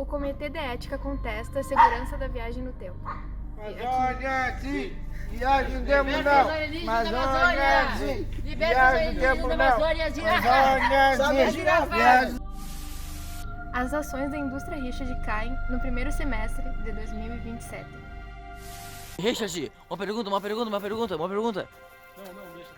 Comitê de Ética contesta a segurança da viagem no tempo. Amazônia, sim! Viagem no tempo não! Amazônia, sim! Viagem no tempo não! Amazônia, sim! As ações da indústria Richard caem no primeiro semestre de 2027. Richard, uma pergunta. Não, deixa.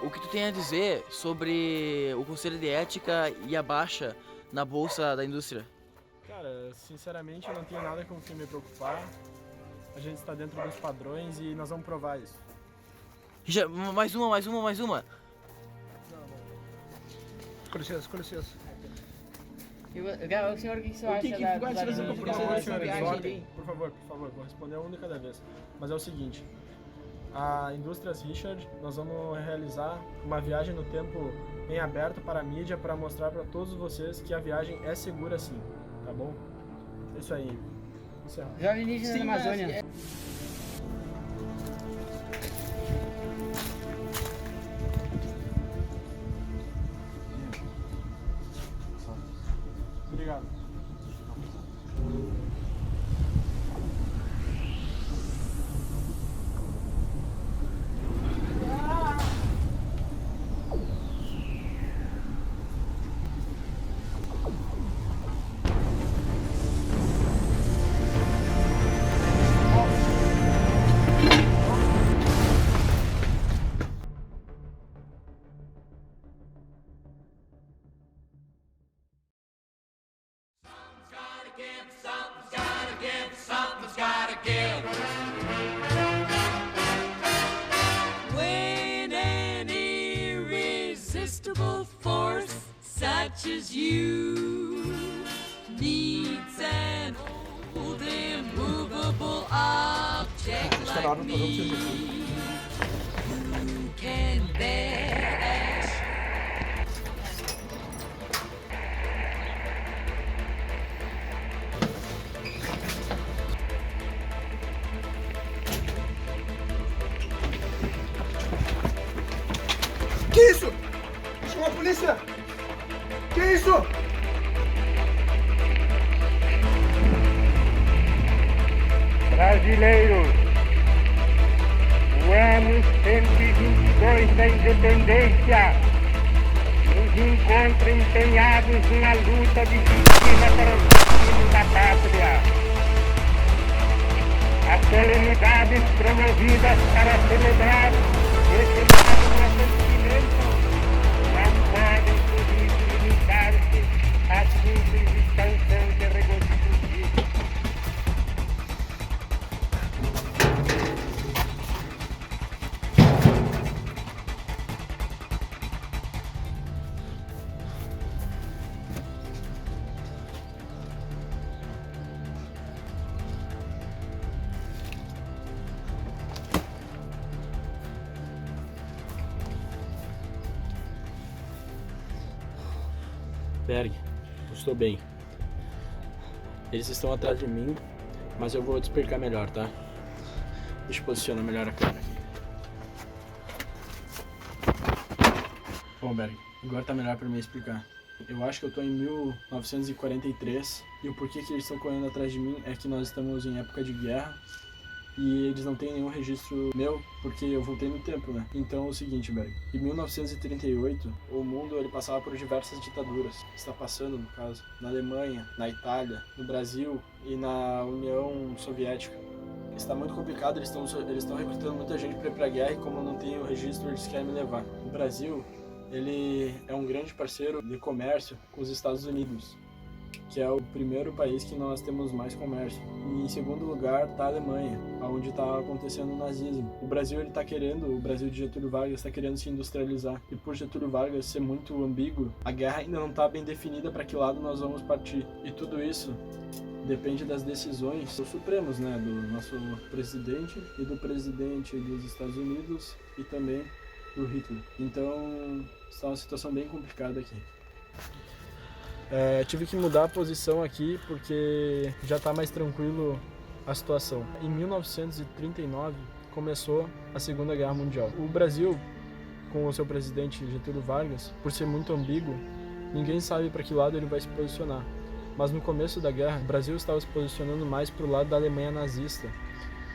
O que tu tem a dizer sobre o Conselho de Ética e a baixa na bolsa da indústria? Cara, sinceramente eu não tenho nada com o que me preocupar. A gente está dentro dos padrões e nós vamos provar isso. Richard, mais uma. Não. Com licença. O senhor, o que o senhor acha da viagem? Por favor, vou responder uma de cada vez. Mas é o seguinte, a Indústrias Richard, nós vamos realizar uma viagem no tempo em aberto para a mídia para mostrar para todos vocês que a viagem é segura sim, tá bom? É isso aí. Jovem indígena da Amazônia. Obrigado. When an irresistible force such as you needs an old immovable object like me, you can dash. Que isso? Chama a polícia! Que isso? Brasileiros, o ano 122 da independência nos encontra empenhados na luta definitiva para o destino da pátria. As solenidades promovidas para celebrar esse nosso acontecimento não podem, por isso, limitar-se à simples expansão de regozijos. Berg, eu estou bem. Eles estão atrás de mim, mas eu vou te explicar melhor, tá? Deixa eu posicionar melhor a câmera aqui. Bom, Berg, agora tá melhor para me explicar. Eu acho que eu tô em 1943 e o porquê que eles estão correndo atrás de mim é que nós estamos em época de guerra e eles não têm nenhum registro meu porque eu voltei no tempo, né? Então é o seguinte, Berg, em 1938 o mundo ele passava por diversas ditaduras. Está passando, no caso, na Alemanha, na Itália, no Brasil e na União Soviética. Está muito complicado, eles estão recrutando muita gente para ir para a guerra e como eu não tenho registro, eles querem me levar. O Brasil, ele é um grande parceiro de comércio com os Estados Unidos, que é o primeiro país que nós temos mais comércio. E em segundo lugar está a Alemanha, onde está acontecendo o nazismo. O Brasil o Brasil de Getúlio Vargas está querendo se industrializar. E por Getúlio Vargas ser muito ambíguo, a guerra ainda não está bem definida para que lado nós vamos partir. E tudo isso depende das decisões dos supremos, né, do nosso presidente e do presidente dos Estados Unidos e também do Hitler. Então está uma situação bem complicada aqui. Tive que mudar a posição aqui porque já está mais tranquilo a situação. Em 1939 começou a Segunda Guerra Mundial. O Brasil, com o seu presidente Getúlio Vargas, por ser muito ambíguo, ninguém sabe para que lado ele vai se posicionar. Mas no começo da guerra, o Brasil estava se posicionando mais para o lado da Alemanha nazista,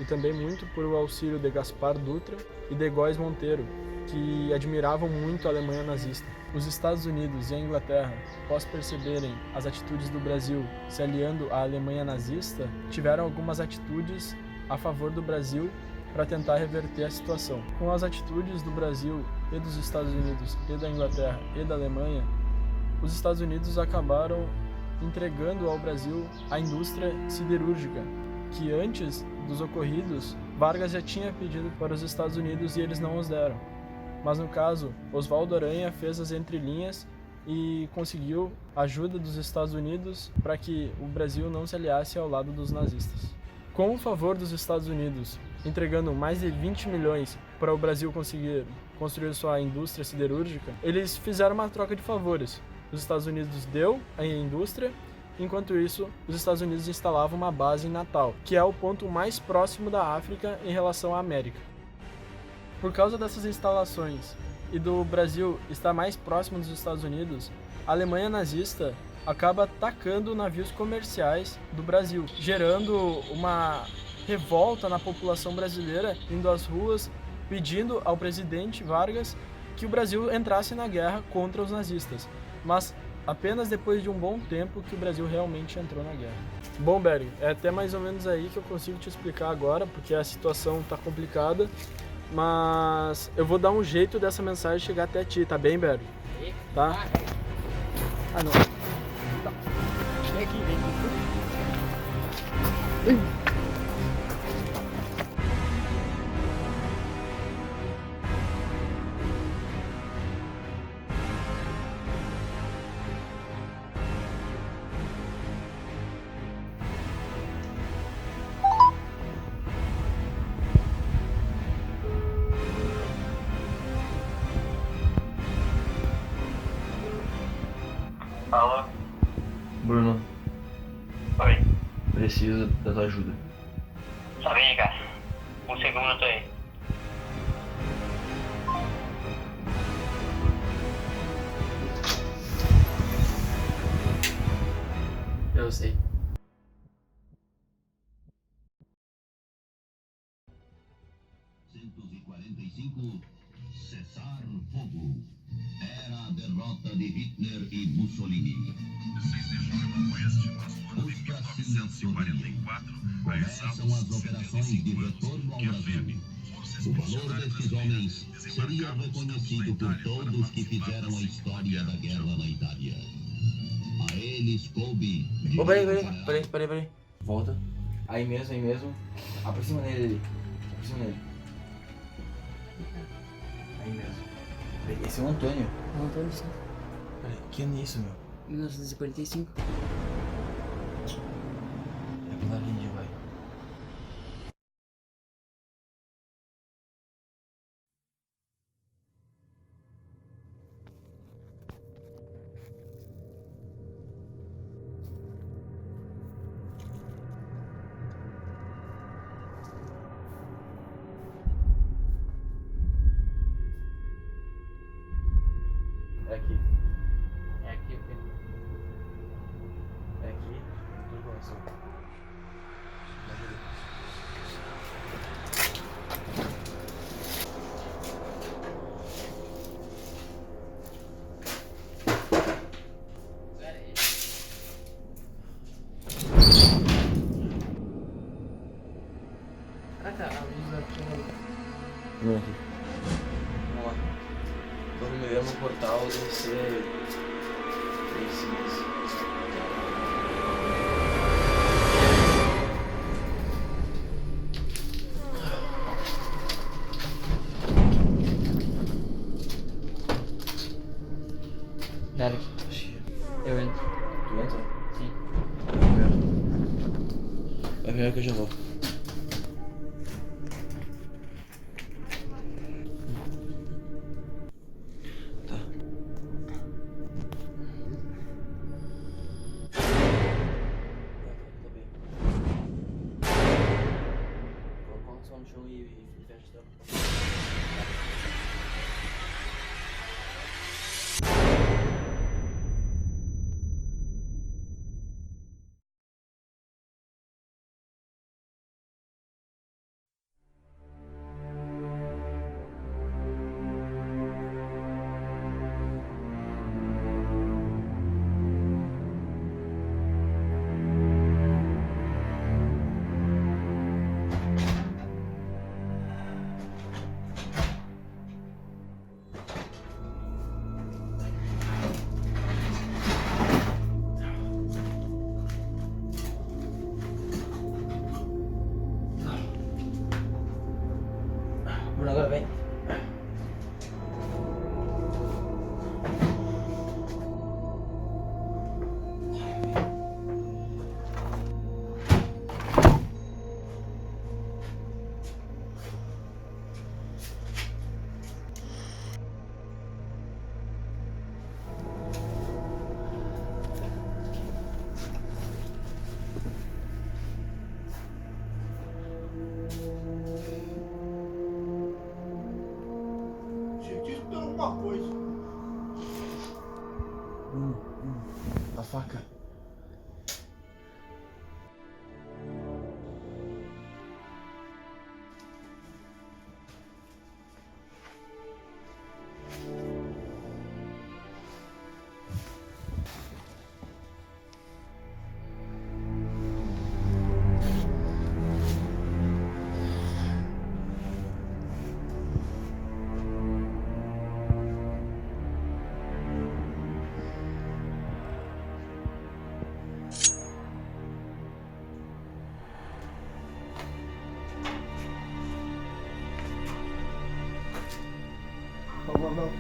e também muito por o auxílio de Gaspar Dutra e de Góes Monteiro, que admiravam muito a Alemanha nazista. Os Estados Unidos e a Inglaterra, após perceberem as atitudes do Brasil se aliando à Alemanha nazista, tiveram algumas atitudes a favor do Brasil para tentar reverter a situação. Com as atitudes do Brasil e dos Estados Unidos e da Inglaterra e da Alemanha, os Estados Unidos acabaram entregando ao Brasil a indústria siderúrgica, que antes dos ocorridos, Vargas já tinha pedido para os Estados Unidos e eles não os deram. Mas no caso, Oswaldo Aranha fez as entrelinhas e conseguiu a ajuda dos Estados Unidos para que o Brasil não se aliasse ao lado dos nazistas. Com o favor dos Estados Unidos, entregando mais de 20 milhões para o Brasil conseguir construir sua indústria siderúrgica, eles fizeram uma troca de favores. Os Estados Unidos deu a indústria, enquanto isso, os Estados Unidos instalavam uma base em Natal, que é o ponto mais próximo da África em relação à América. Por causa dessas instalações e do Brasil estar mais próximo dos Estados Unidos, a Alemanha nazista acaba atacando navios comerciais do Brasil, gerando uma revolta na população brasileira, indo às ruas pedindo ao presidente Vargas que o Brasil entrasse na guerra contra os nazistas. Mas apenas depois de um bom tempo que o Brasil realmente entrou na guerra. Bom, Bering, é até mais ou menos aí que eu consigo te explicar agora, porque a situação está complicada, mas eu vou dar um jeito dessa mensagem chegar até ti, tá bem, Bering? Tá? Ah, não. Tá. Vem aqui, vem aqui. Alô? Bruno, Oi. preciso da tua ajuda. Só vem, cara. Um segundo eu tô aí. Eu sei. Cessar fogo. Era a derrota de Hitler e Mussolini. 16 de julho do Oeste, no ano de 1944, começam as operações de retorno ao Brasil. O valor destes homens seria reconhecido por todos que fizeram a história da guerra na Itália. A eles coube... Ô, peraí. Volta. Aí mesmo. Aproxima nele ali. Aí mesmo. Esse é o Antônio. O Antônio, sim. Peraí, que ano é isso, meu? 1945. É pela linha, vai. É aqui. É aqui o quê? É aqui. Tudo bom, só. Ah, tá. A luz aqui. Vem aqui. Vamos lá. Quando me ver no portal, deve ser... 36. Derek, eu entro. Tu entra? Sim. Vai primeiro que eu já volto. Tá. Tá bem. Coloca o som no chão e fecha a tampa. alguma coisa. A faca. Ficou bom, vamos lá.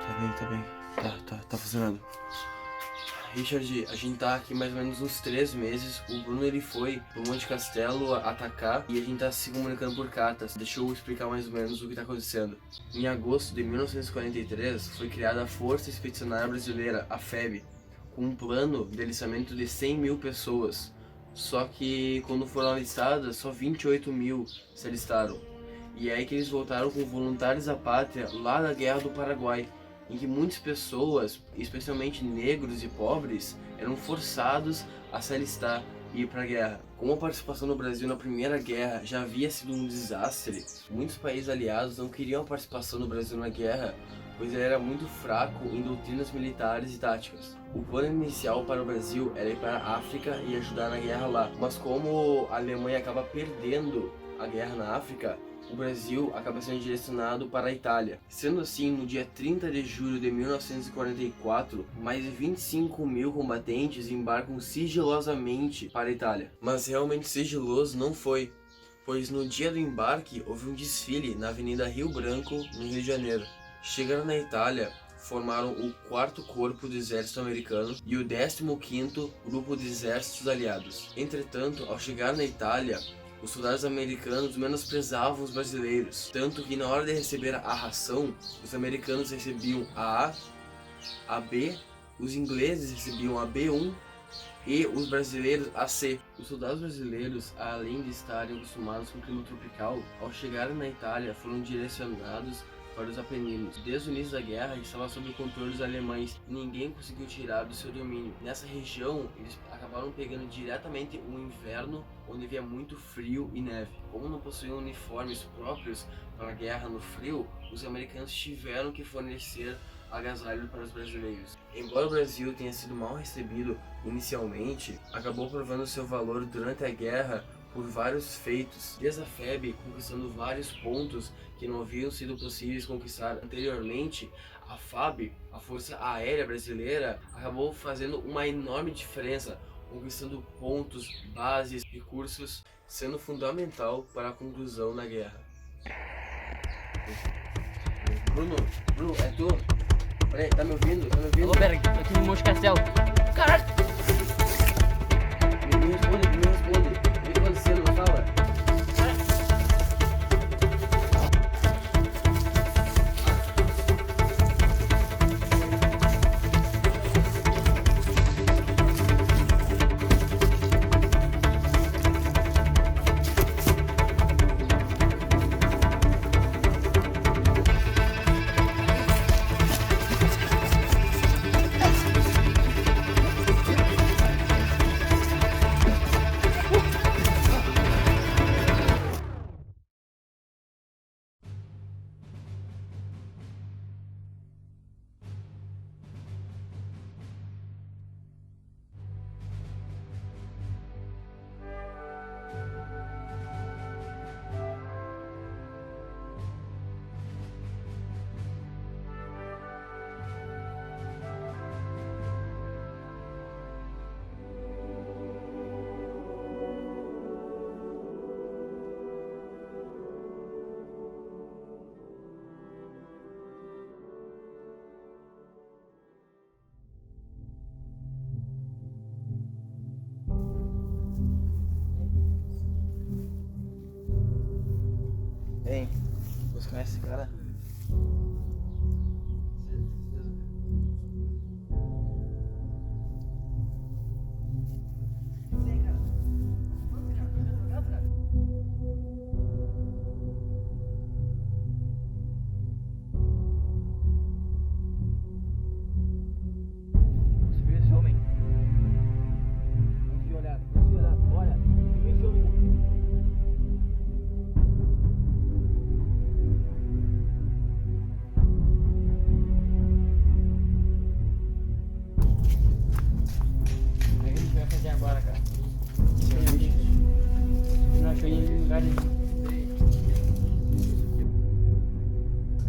Tudo bem. Tá bem. Tá funcionando. Richard, a gente tá aqui mais ou menos uns 3 meses. O Bruno ele foi pro Monte Castelo atacar e a gente tá se comunicando por cartas. Deixa eu explicar mais ou menos o que tá acontecendo. Em agosto de 1943 foi criada a Força Expedicionária Brasileira, a FEB, com um plano de alistamento de 100 mil pessoas. Só que quando foram alistadas, só 28 mil se alistaram. E é aí que eles voltaram com voluntários da pátria lá da Guerra do Paraguai, em que muitas pessoas, especialmente negros e pobres, eram forçados a se alistar e ir para a guerra. Como a participação do Brasil na Primeira Guerra já havia sido um desastre, muitos países aliados não queriam a participação do Brasil na guerra, pois ele era muito fraco em doutrinas militares e táticas. O plano inicial para o Brasil era ir para a África e ajudar na guerra lá, mas como a Alemanha acaba perdendo a guerra na África, o Brasil acaba sendo direcionado para a Itália. Sendo assim, no dia 30 de julho de 1944, mais de 25 mil combatentes embarcam sigilosamente para a Itália. Mas realmente sigiloso não foi, pois no dia do embarque houve um desfile na Avenida Rio Branco, no Rio de Janeiro. Chegaram na Itália, formaram o 4º Corpo do Exército Americano e o 15º Grupo de Exércitos Aliados. Entretanto, ao chegar na Itália, os soldados americanos menosprezavam os brasileiros, tanto que na hora de receber a ração, os americanos recebiam a A, a B, os ingleses recebiam a B1 e os brasileiros a C. Os soldados brasileiros, além de estarem acostumados com o clima tropical, ao chegarem na Itália foram direcionados para os Apeninos. Desde o início da guerra estava sob o controle dos alemães e ninguém conseguiu tirar do seu domínio. Nessa região eles acabaram pegando diretamente o inverno, onde havia muito frio e neve. Como não possuíam uniformes próprios para a guerra no frio, os americanos tiveram que fornecer agasalho para os brasileiros. Embora o Brasil tenha sido mal recebido inicialmente, acabou provando seu valor durante a guerra por vários feitos, desde a FEB conquistando vários pontos que não haviam sido possíveis conquistar anteriormente. A FAB, a Força Aérea Brasileira, acabou fazendo uma enorme diferença, conquistando pontos, bases, recursos, sendo fundamental para a conclusão da guerra. Bruno, é tu? Peraí, tá me ouvindo? Alô, Berg, tô aqui no Monte Castelo. Caralho! Me responde. O que tá acontecendo? Não fala? Hein? Você conhece esse cara?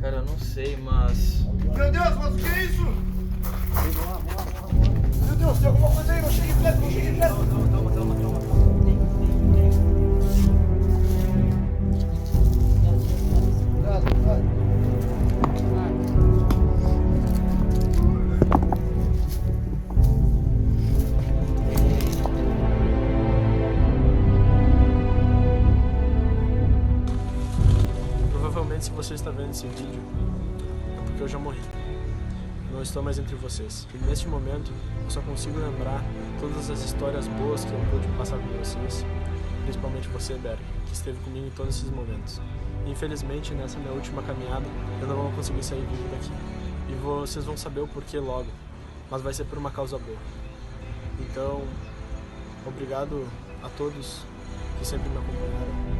Cara, eu não sei, mas... Meu Deus, mas o que é isso? Meu Deus, tem alguma coisa aí, não chegue perto, não chegue perto. Calma. Provavelmente, se você está vendo esse vídeo, é porque eu já morri. Não estou mais entre vocês. E neste momento, eu só consigo lembrar todas as histórias boas que eu pude passar com vocês, principalmente você, Berg, que esteve comigo em todos esses momentos. Infelizmente, nessa minha última caminhada, eu não vou conseguir sair vivo daqui. E vocês vão saber o porquê logo, mas vai ser por uma causa boa. Então, obrigado a todos que sempre me acompanharam.